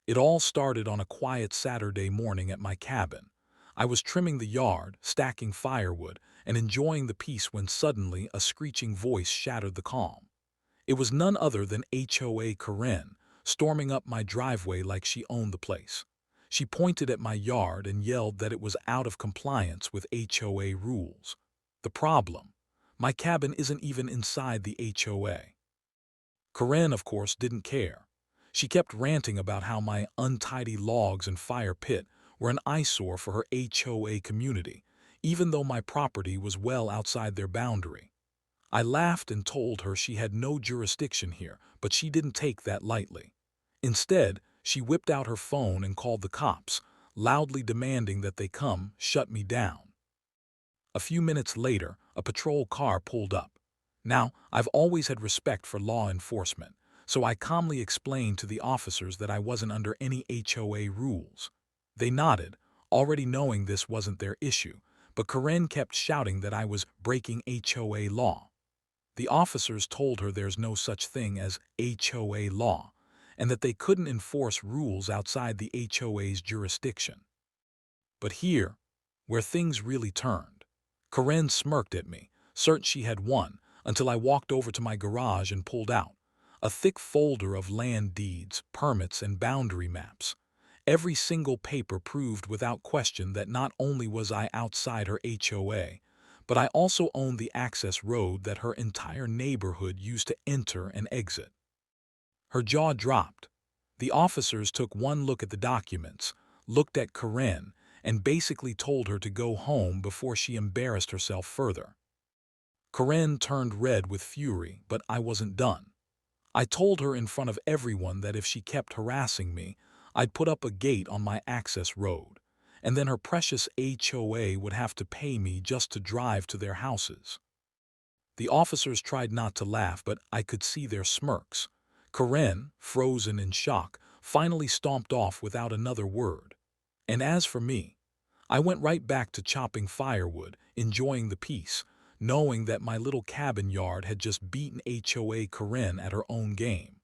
It all started on a quiet Saturday morning at my cabin. I was trimming the yard, stacking firewood, and enjoying the peace when suddenly a screeching voice shattered the calm. It was none other than HOA Karen, storming up my driveway like she owned the place. She pointed at my yard and yelled that it was out of compliance with HOA rules. The problem? My cabin isn't even inside the HOA. Karen, of course, didn't care. She kept ranting about how my untidy logs and fire pit were an eyesore for her HOA community, even though my property was well outside their boundary. I laughed and told her she had no jurisdiction here, but she didn't take that lightly. Instead, she whipped out her phone and called the cops, loudly demanding that they come shut me down. A few minutes later, a patrol car pulled up. Now, I've always had respect for law enforcement, so I calmly explained to the officers that I wasn't under any HOA rules. They nodded, already knowing this wasn't their issue, but Karen kept shouting that I was breaking HOA law. The officers told her there's no such thing as HOA law, and that they couldn't enforce rules outside the HOA's jurisdiction. But here, where things really turned. Karen smirked at me, certain she had won, until I walked over to my garage and pulled out a thick folder of land deeds, permits, and boundary maps. Every single paper proved without question that not only was I outside her HOA, but I also owned the access road that her entire neighborhood used to enter and exit. Her jaw dropped. The officers took one look at the documents, looked at Karen, and basically told her to go home before she embarrassed herself further. Karen turned red with fury, but I wasn't done. I told her in front of everyone that if she kept harassing me, I'd put up a gate on my access road, and then her precious HOA would have to pay me just to drive to their houses. The officers tried not to laugh, but I could see their smirks. Karen, frozen in shock, finally stomped off without another word. And as for me, I went right back to chopping firewood, enjoying the peace, knowing that my little cabin yard had just beaten HOA Karen at her own game.